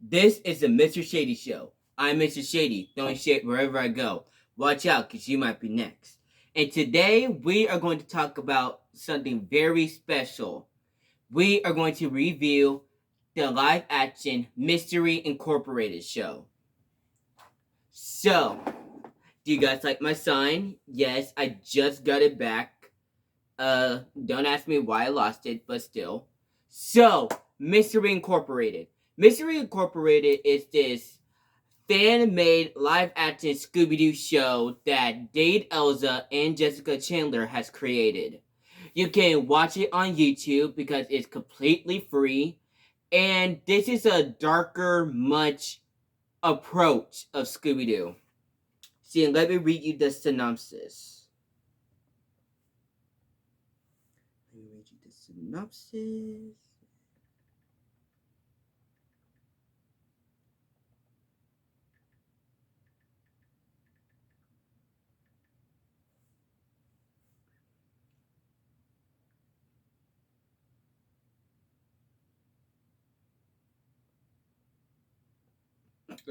This is the Mr. Shady Show. I'm Mr. Shady, throwing shit wherever I go. Watch out, because you might be next. And today, we are going to talk about something very special. We are going to review the live action Mystery Incorporated show. So, do you guys like my sign? Yes, I just got it back. Don't ask me why I lost it, but still. So, Mystery Incorporated. Mystery Incorporated is this fan-made live-action Scooby-Doo show that Dade Elza and Jessica Chandler has created. You can watch it on YouTube because it's completely free, and this is a darker, much approach of Scooby-Doo. See, let me read you the synopsis.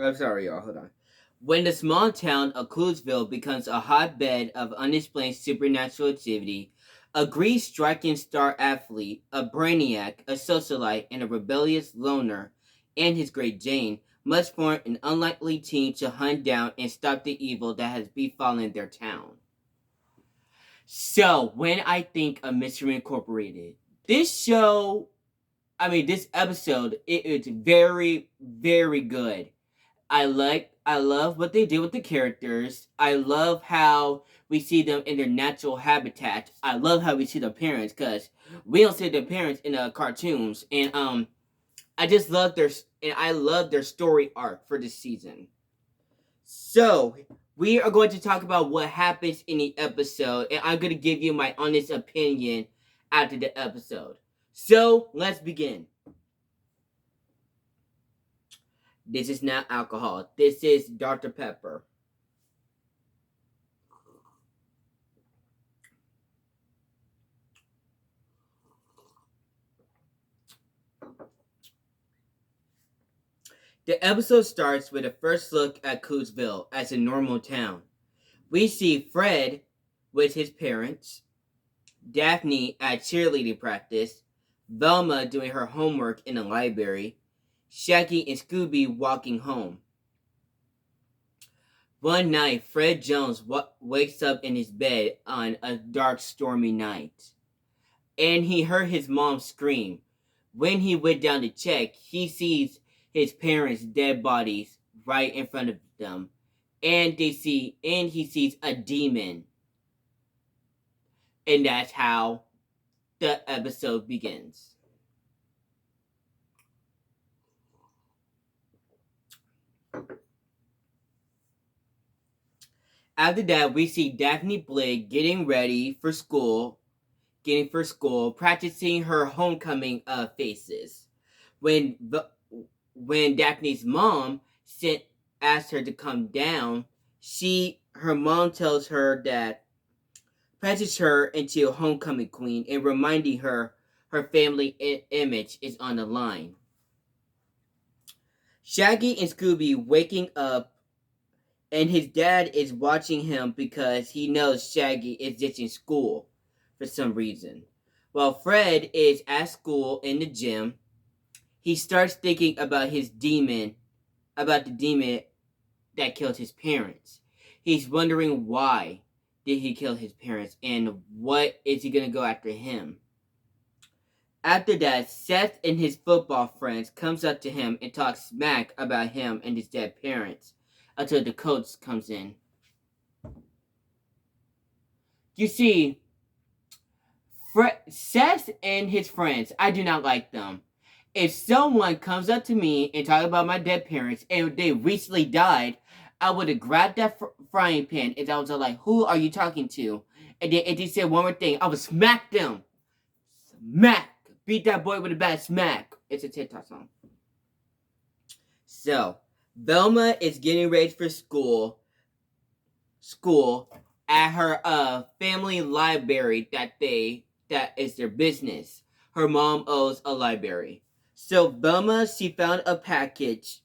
I'm sorry, y'all. Hold on. When the small town of Coolsvillie becomes a hotbed of unexplained supernatural activity, a grease striking star athlete, a brainiac, a socialite, and a rebellious loner, and his Great Jane must form an unlikely team to hunt down and stop the evil that has befallen their town. So, when I think of Mystery Incorporated, this this episode, it is very, very good. I love what they did with the characters. I love how we see them in their natural habitat. I love how we see their parents because we don't see their parents in the cartoons. And I just love I love their story arc for this season. So we are going to talk about what happens in the episode, and I'm going to give you my honest opinion after the episode. So let's begin. This is not alcohol. This is Dr. Pepper. The episode starts with a first look at Coolsvillie as a normal town. We see Fred with his parents, Daphne at cheerleading practice, Velma doing her homework in the library, Shaggy and Scooby walking home. One night, Fred Jones wakes up in his bed on a dark, stormy night, and he heard his mom scream. When he went down to check, he sees his parents' dead bodies right in front of them, and he sees a demon, and that's how the episode begins. After that, we see Daphne Blake getting for school, practicing her homecoming faces. When Daphne's mom asked her to come down, her mom tells her that presses her into a homecoming queen and reminding her family image is on the line. Shaggy and Scooby waking up, and his dad is watching him because he knows Shaggy is ditching school for some reason. While Fred is at school in the gym, he starts thinking about the demon that killed his parents. He's wondering why did he kill his parents and what is he going to go after him. After that, Seth and his football friends comes up to him and talks smack about him and his dead parents until the coach comes in. You see, Seth and his friends, I do not like them. If someone comes up to me and talk about my dead parents and they recently died, I would have grabbed that frying pan and I was like, who are you talking to? And then if they said one more thing, I would smack them. Smack! Beat that boy with a bad smack. It's a TikTok song. So, Velma is getting ready for school at her family library that is their business. Her mom owns a library. So Velma, she found a package,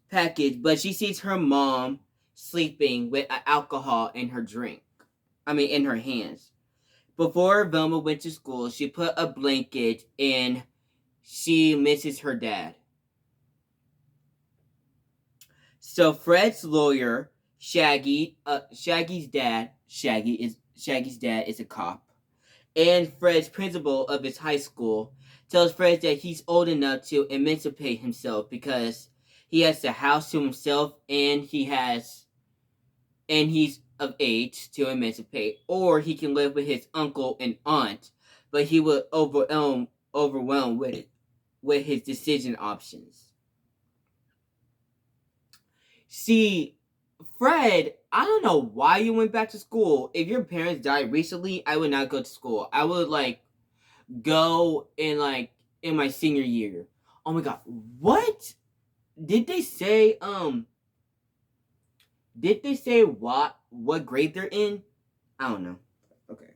but she sees her mom sleeping with alcohol in her drink. I mean, in her hands. Before Velma went to school, she put a blanket and she misses her dad. So Fred's lawyer, Shaggy's dad is a cop, and Fred's principal of his high school tells Fred that he's old enough to emancipate himself because he has the house to himself and he's of age to emancipate, or he can live with his uncle and aunt, but he will overwhelmed with his decision options. See, Fred, I don't know why you went back to school. If your parents died recently, I would not go to school. I would go in my senior year. Oh my god, what did they say? Did they say what grade they're in? I don't know. Okay.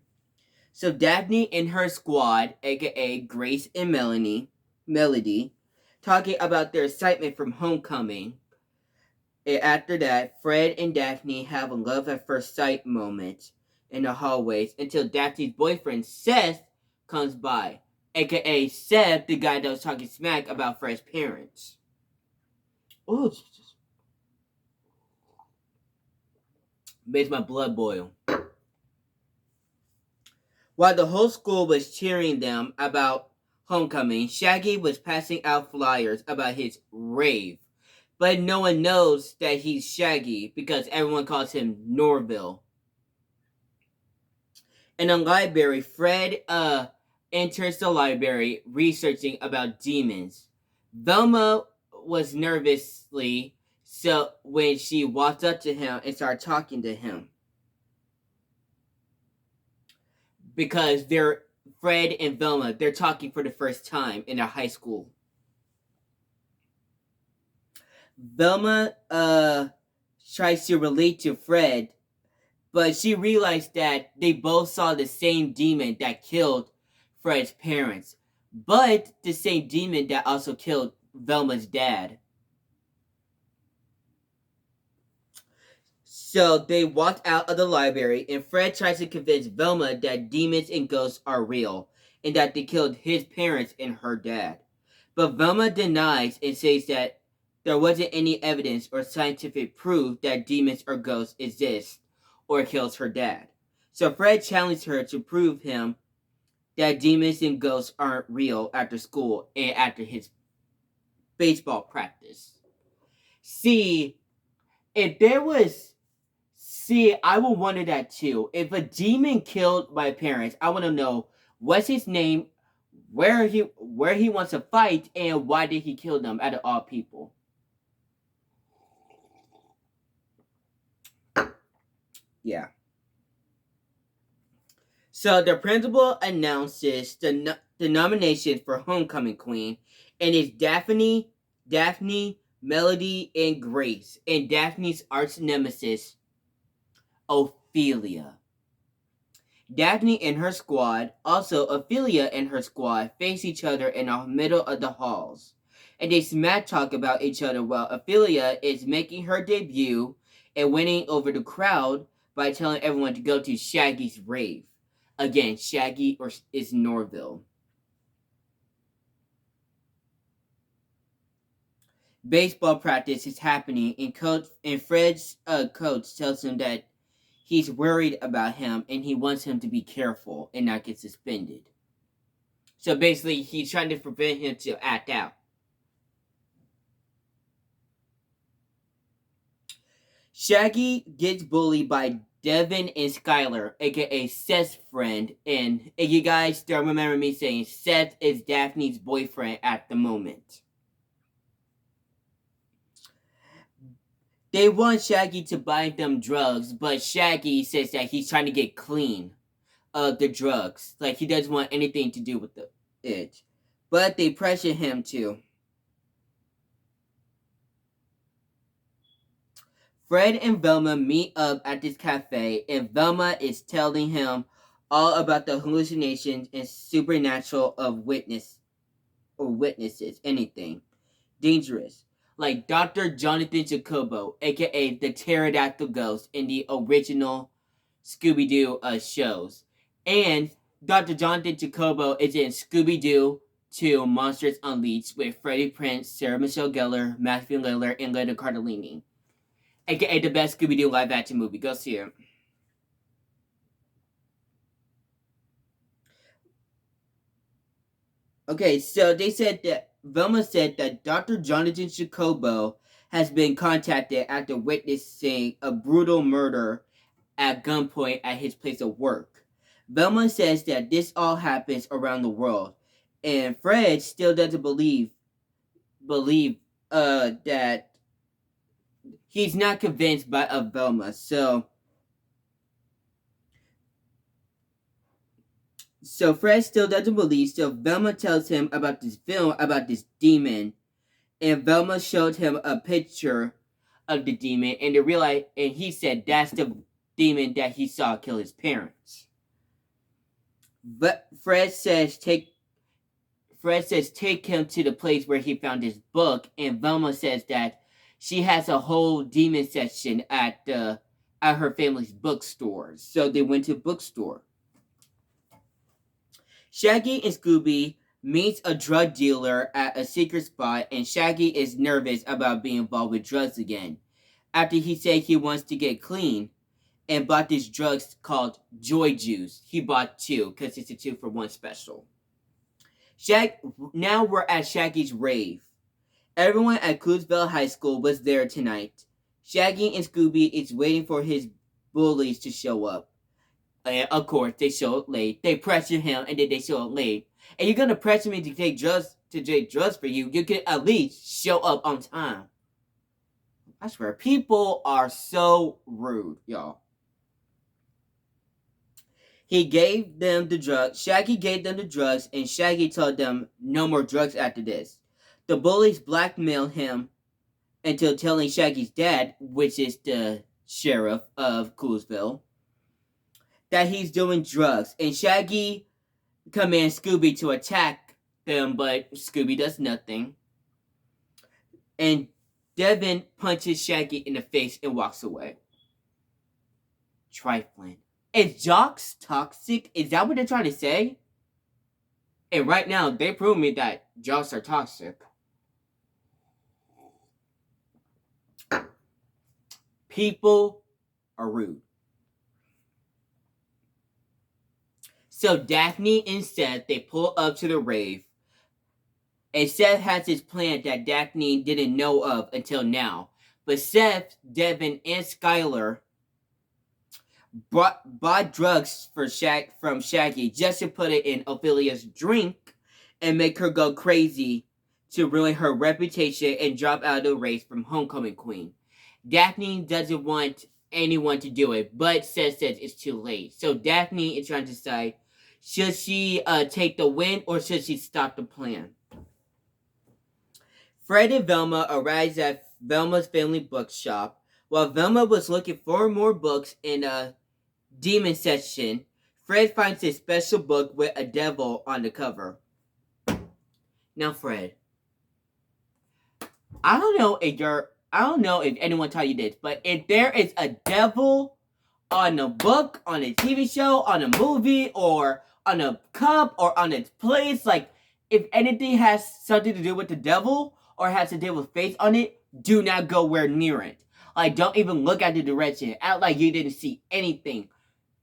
So Daphne and her squad, aka Grace and Melody, talking about their excitement from homecoming. And after that, Fred and Daphne have a love at first sight moment in the hallways until Daphne's boyfriend Seth comes by, aka Seth, the guy that was talking smack about Fred's parents. Oh, Jesus. Makes my blood boil. While the whole school was cheering them about homecoming, Shaggy was passing out flyers about his rave. But no one knows that he's Shaggy because everyone calls him Norville. In the library, Fred enters the library researching about demons. Velma was nervously so when she walked up to him and started talking to him. Because they're Fred and Velma, they're talking for the first time in their high school. Velma tries to relate to Fred, but she realized that they both saw the same demon that killed Fred's parents, but the same demon that also killed Velma's dad. So they walked out of the library, and Fred tries to convince Velma that demons and ghosts are real, and that they killed his parents and her dad. But Velma denies and says that there wasn't any evidence or scientific proof that demons or ghosts exist or kills her dad. So Fred challenged her to prove him that demons and ghosts aren't real after school and after his baseball practice. See, if there was I would wonder that too. If a demon killed my parents, I want to know what's his name, where he wants to fight, and why did he kill them out of all people. Yeah. So the principal announces the nomination for homecoming queen, and it's Daphne, Melody, and Grace, and Daphne's arch nemesis, Ophelia. Daphne and her squad, also Ophelia and her squad, face each other in the middle of the halls. And they smack talk about each other while Ophelia is making her debut and winning over the crowd by telling everyone to go to Shaggy's rave. Again, Shaggy is Norville. Baseball practice is happening, and Fred's coach tells him that he's worried about him and he wants him to be careful and not get suspended. So basically, he's trying to prevent him to act out. Shaggy gets bullied by Devin and Skylar, aka Seth's friend, and you guys still remember me saying Seth is Daphne's boyfriend at the moment. They want Shaggy to buy them drugs, but Shaggy says that he's trying to get clean of the drugs. Like, he doesn't want anything to do with it. But they pressure him to. Fred and Velma meet up at this cafe, and Velma is telling him all about the hallucinations and supernatural of witness. or witnesses anything dangerous, like Dr. Jonathan Jacobo, aka the Pterodactyl Ghost in the original Scooby-Doo shows. And Dr. Jonathan Jacobo is in Scooby-Doo 2 Monsters Unleashed with Freddie Prinze, Sarah Michelle Gellar, Matthew Lillard, and Linda Cardellini, aka the best Scooby-Doo live-action movie. Go see it. Okay, so they said that Velma said that Dr. Jonathan Jacobo has been contacted after witnessing a brutal murder at gunpoint at his place of work. Velma says that this all happens around the world, and Fred still doesn't believe that he's not convinced by Velma. So Fred still doesn't believe. So Velma tells him about this film about this demon, and Velma showed him a picture of the demon, and he said that's the demon that he saw kill his parents. But Fred says take him to the place where he found his book, and Velma says that she has a whole demon section at her family's bookstore. So they went to the bookstore. Shaggy and Scooby meets a drug dealer at a secret spot, and Shaggy is nervous about being involved with drugs again. After he said he wants to get clean and bought these drugs called Joy Juice. He bought 2 because it's a 2-for-1 special. Now we're at Shaggy's rave. Everyone at Coolsvillie High School was there tonight. Shaggy and Scooby is waiting for his bullies to show up. And of course, they show up late. They pressure him, and then they show up late. And you're gonna pressure me to take drugs for you. You can at least show up on time. I swear, people are so rude, y'all. He gave them the drugs. Shaggy gave them the drugs, and Shaggy told them no more drugs after this. The bullies blackmailed him until telling Shaggy's dad, which is the sheriff of Coolsville, that he's doing drugs. And Shaggy commands Scooby to attack them, but Scooby does nothing. And Devin punches Shaggy in the face and walks away. Trifling. Is jocks toxic? Is that what they're trying to say? And right now, they prove me that jocks are toxic. People are rude. So Daphne and Seth, they pull up to the rave. And Seth has this plan that Daphne didn't know of until now. But Seth, Devin, and Skylar bought drugs from Shaggy just to put it in Ophelia's drink and make her go crazy to ruin her reputation and drop out of the race from Homecoming Queen. Daphne doesn't want anyone to do it, but Seth says it's too late. So Daphne is trying to decide, should she take the win or should she stop the plan? Fred and Velma arrives at Velma's family bookshop. While Velma was looking for more books in a demon section, Fred finds a special book with a devil on the cover. Now, Fred, I don't know if anyone taught you this, but if there is a devil on a book, on a TV show, on a movie, or on a cup, or on a place, like, if anything has something to do with the devil, or has to do with face on it, do not go where near it. Like, don't even look at the direction. Act like you didn't see anything.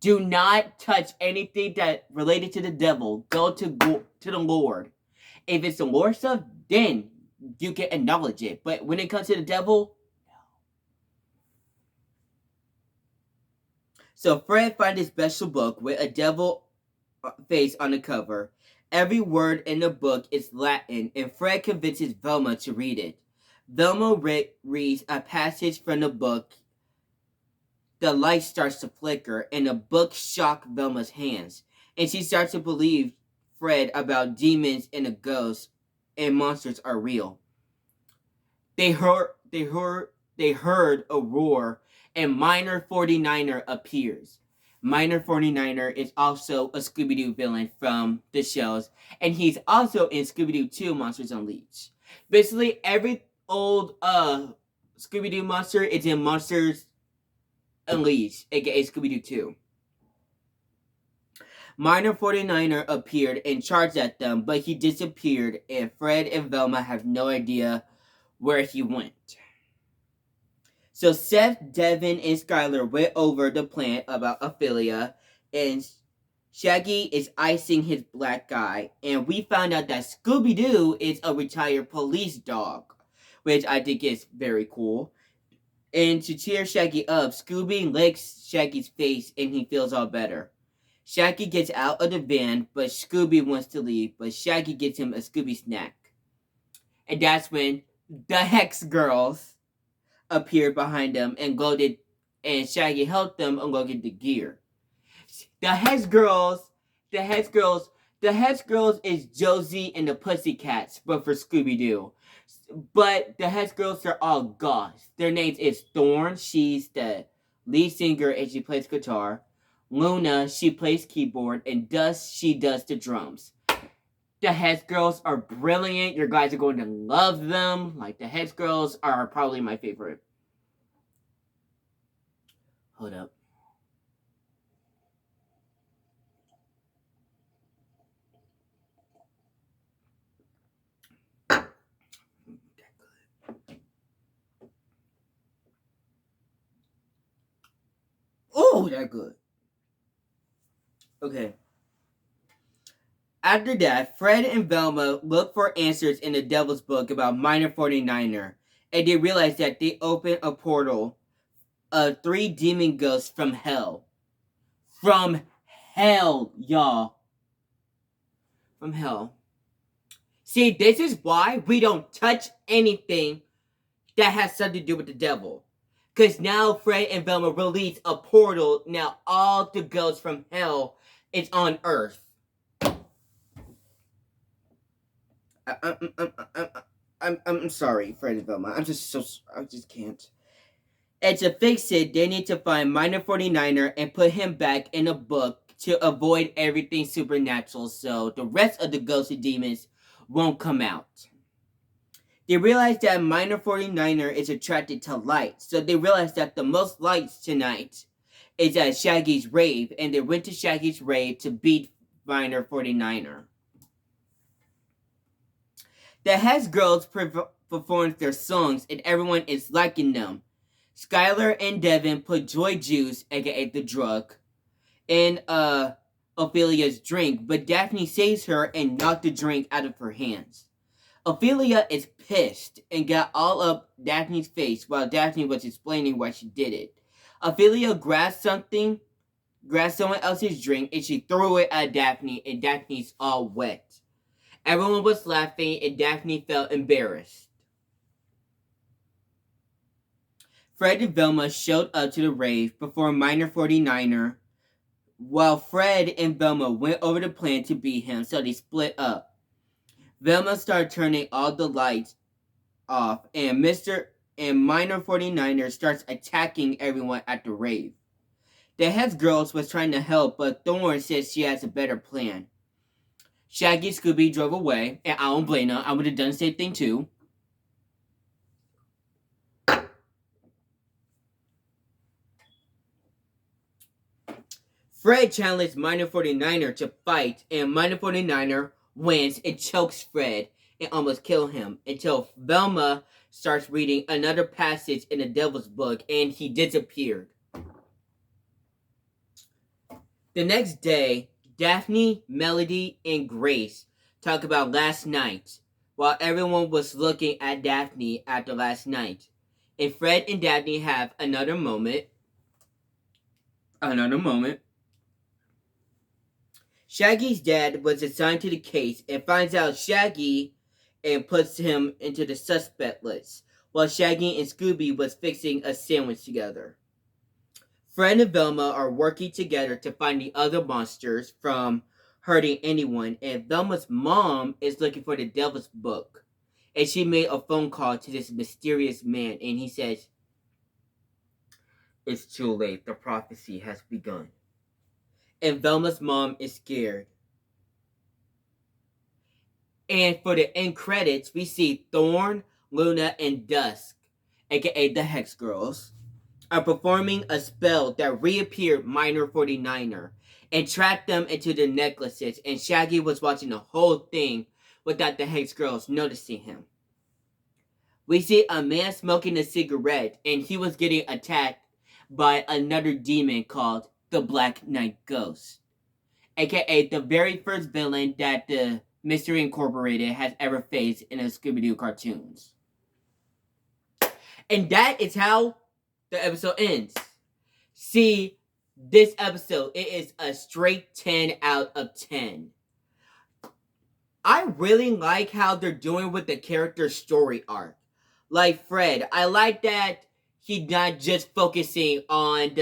Do not touch anything that related to the devil. Go to the Lord. If it's the Lord stuff, then you can acknowledge it. But when it comes to the devil, no. So Fred finds a special book with a devil face on the cover. Every word in the book is Latin, and Fred convinces Velma to read it. Velma reads a passage from the book. The light starts to flicker, and the book shocks Velma's hands, and she starts to believe Fred about demons and the ghosts and monsters are real. They heard a roar, and Minor 49er appears. Minor 49er is also a Scooby-Doo villain from the shows, and he's also in Scooby-Doo 2 Monsters Unleashed. Basically, every old Scooby-Doo monster is in Monsters Unleashed, aka Scooby-Doo 2. Minor 49er appeared and charged at them, but he disappeared, and Fred and Velma have no idea where he went. So Seth, Devin, and Skylar went over the plan about Ophelia, and Shaggy is icing his black eye, and we found out that Scooby-Doo is a retired police dog, which I think is very cool. And to cheer Shaggy up, Scooby licks Shaggy's face and he feels all better. Shaggy gets out of the van, but Scooby wants to leave, but Shaggy gets him a Scooby snack. And that's when the Hex Girls appeared behind them and Shaggy helped them and go get the gear. The Hedge Girls is Josie and the Pussycats, but for Scooby-Doo. But the Hedge Girls are all goths. Their names is Thorn, she's the lead singer and she plays guitar. Luna, she plays keyboard, and Dust, she does the drums. The Hedge Girls are brilliant. You guys are going to love them. Like, the Hedge Girls are probably my favorite. Hold up. Oh, they're good. Okay. After that, Fred and Velma look for answers in the Devil's Book about Minor 49er, and they realize that they opened a portal of 3 demon ghosts from hell. From hell, y'all. From hell. See, this is why we don't touch anything that has something to do with the devil. Because now Fred and Velma release a portal. Now all the ghosts from hell is on Earth. I'm sorry, Fred and Velma. I just can't. And to fix it, they need to find Minor 49er and put him back in a book to avoid everything supernatural so the rest of the ghosts and demons won't come out. They realize that Minor 49er is attracted to light, so they realize that the most lights tonight is at Shaggy's rave, and they went to Shaggy's rave to beat Minor 49er. The Hedge Girls performed their songs, and everyone is liking them. Skylar and Devin put Joy Juice, aka the drug, in Ophelia's drink, but Daphne saves her and knocked the drink out of her hands. Ophelia is pissed and got all up Daphne's face while Daphne was explaining why she did it. Ophelia grabbed someone else's drink, and she threw it at Daphne, and Daphne's all wet. Everyone was laughing, and Daphne felt embarrassed. Fred and Velma showed up to the rave before Minor 49er, while Fred and Velma went over the plan to beat him, so they split up. Velma started turning all the lights off, and Minor 49er starts attacking everyone at the rave. The Hedge Girls was trying to help, but Thorn says she has a better plan. Shaggy and Scooby drove away, and I don't blame them. I would have done the same thing too. Fred challenged Minor 49er to fight, and Minor 49er wins and chokes Fred and almost kills him until Velma starts reading another passage in the Devil's Book, and he disappeared. The next day, Daphne, Melody, and Grace talk about last night while everyone was looking at Daphne after last night. And Fred and Daphne have another moment. Shaggy's dad was assigned to the case and finds out Shaggy and puts him into the suspect list, while Shaggy and Scooby was fixing a sandwich together. Fred and Velma are working together to find the other monsters from hurting anyone, and Velma's mom is looking for the Devil's Book. And she made a phone call to this mysterious man, and he says, "It's too late. The prophecy has begun." and Velma's mom is scared. And for the end credits, we see Thorn, Luna, and Dusk, aka the Hedge Girls, are performing a spell that reappeared Minor 49er and tracked them into the necklaces, and Shaggy was watching the whole thing without the Hedge Girls noticing him. We see a man smoking a cigarette, and he was getting attacked by another demon called the Black Knight Ghost, aka the very first villain that the Mystery Incorporated has ever faced in a Scooby-Doo cartoons. And that is how the episode ends. See, this episode, it is a straight 10 out of 10. I really like how they're doing with the character story arc. Like Fred, I like that he's not just focusing on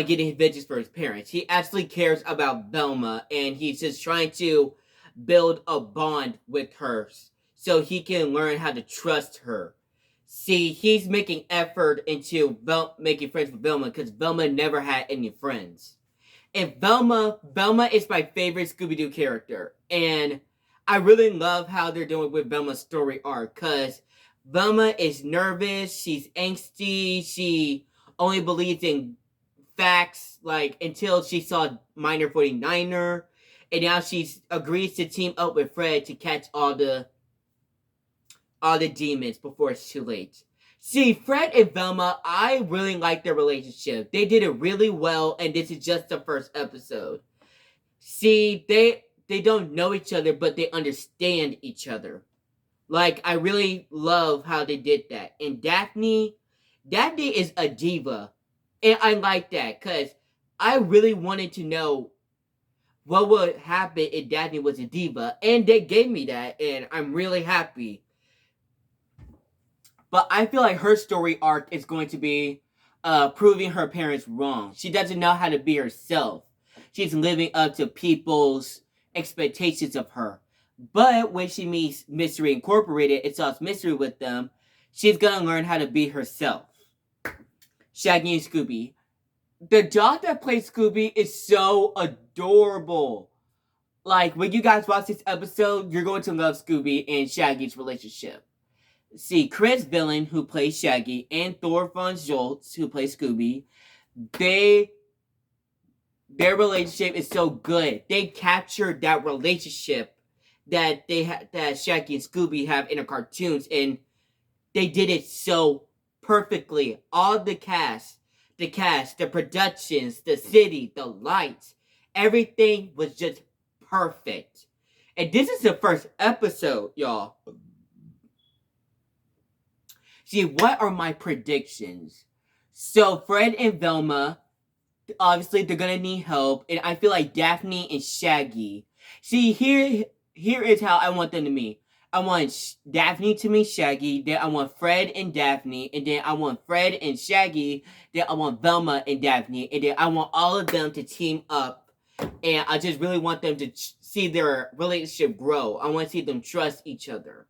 getting vengeance for his parents. He actually cares about Velma, and he's just trying to build a bond with her so he can learn how to trust her. See, he's making effort into making friends with Velma because Velma never had any friends. And Velma is my favorite Scooby-Doo character. And I really love how they're doing with Velma's story arc because Velma is nervous, she's angsty, she only believes in facts like until she saw Minor 49er, and now she agrees to team up with Fred to catch all the demons before it's too late. See, Fred and Velma, I really like their relationship. They did it really well, and this is just the first episode. See, they don't know each other, but they understand each other. Like, I really love how they did that. And Daphne is a diva. And I like that, because I really wanted to know what would happen if Daphne was a diva. And they gave me that, and I'm really happy. But I feel like her story arc is going to be proving her parents wrong. She doesn't know how to be herself. She's living up to people's expectations of her. But when she meets Mystery Incorporated and solves mystery with them, she's going to learn how to be herself. Shaggy and Scooby. The dog that plays Scooby is so adorable. Like, when you guys watch this episode, you're going to love Scooby and Shaggy's relationship. See, Chris Villain, who plays Shaggy, and Thor von Joltz, who plays Scooby, their relationship is so good. They captured that relationship that that Shaggy and Scooby have in the cartoons, and they did it so perfectly. All the cast, the productions, the city, the lights, everything was just perfect. And this is the first episode, y'all. See, what are my predictions? So, Fred and Velma, obviously, they're gonna need help, and I feel like Daphne and Shaggy. See, here is how I want them to meet. I want Daphne to meet Shaggy, then I want Fred and Daphne, and then I want Fred and Shaggy, then I want Velma and Daphne, and then I want all of them to team up, and I just really want them to see their relationship grow. I want to see them trust each other.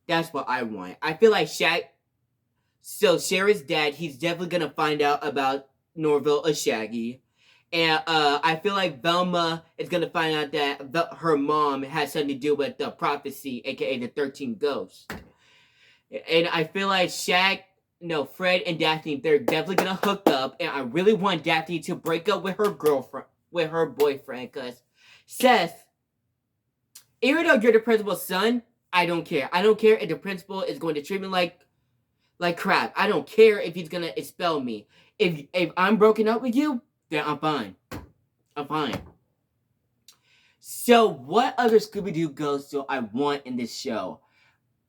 That's what I want. I feel like so Sherry's dad, he's definitely going to find out about Norville or Shaggy. And I feel like Velma is going to find out that her mom has something to do with the prophecy, aka the 13 ghosts. And I feel like Fred and Daphne, they're definitely going to hook up. And I really want Daphne to break up with her boyfriend. Because Seth, even though you're the principal's son, I don't care. I don't care if the principal is going to treat me like crap. I don't care if he's going to expel me. If I'm broken up with you, then I'm fine. I'm fine. So, what other Scooby-Doo ghosts do I want in this show?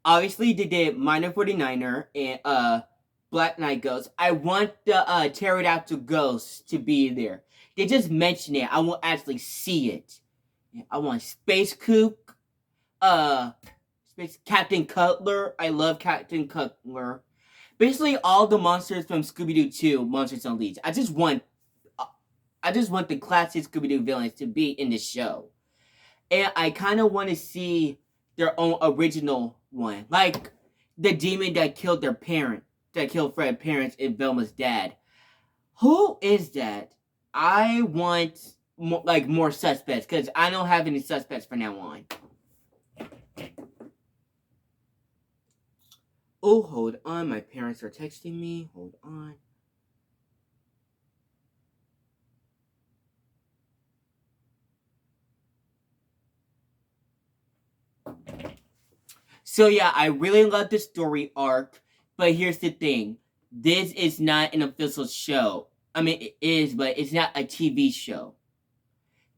Obviously, they did Minor 49er and Black Knight Ghost. I want the Pterodactyl Ghost to be there. They just mention it. I won't actually see it. I want Space Kook. Captain Cutler. I love Captain Cutler. Basically, all the monsters from Scooby-Doo 2, Monsters Unleashed. I just want the classic Scooby-Doo villains to be in this show. And I kind of want to see their own original one. Like the demon that killed their parent, that killed Fred's parents and Velma's dad. Who is that? I want more suspects because I don't have any suspects from now on. Oh, hold on. My parents are texting me. Hold on. So yeah, I really love the story arc, but here's the thing. This is not an official show. I mean, it is, but it's not a TV show.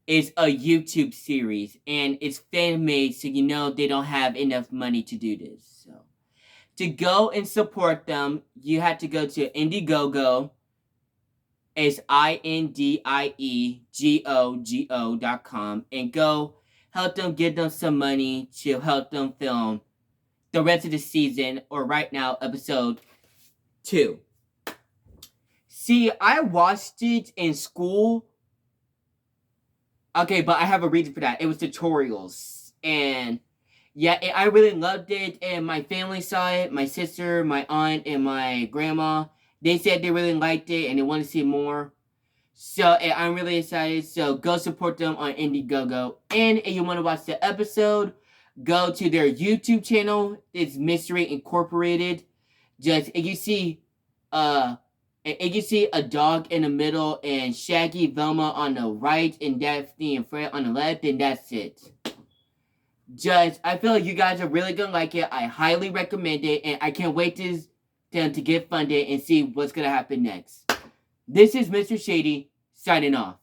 It's a YouTube series, and it's fan made, so they don't have enough money to do this. So to go and support them, you have to go to Indiegogo. It's INDIEGOGO.com and go help them, give them some money to help them film the rest of the season, or right now, episode 2. See, I watched it in school. Okay, but I have a reason for that. It was tutorials. And yeah, I really loved it. And my family saw it. My sister, my aunt, and my grandma. They said they really liked it and they want to see more. So I'm really excited. So go support them on Indiegogo. And if you want to watch the episode, go to their YouTube channel. It's Mystery Incorporated. Just if you see a dog in the middle and Shaggy, Velma on the right and Daphne and Fred on the left, then that's it. Just I feel like you guys are really gonna like it. I highly recommend it, and I can't wait to get funded and see what's gonna happen next. This is Mr. Shady signing off.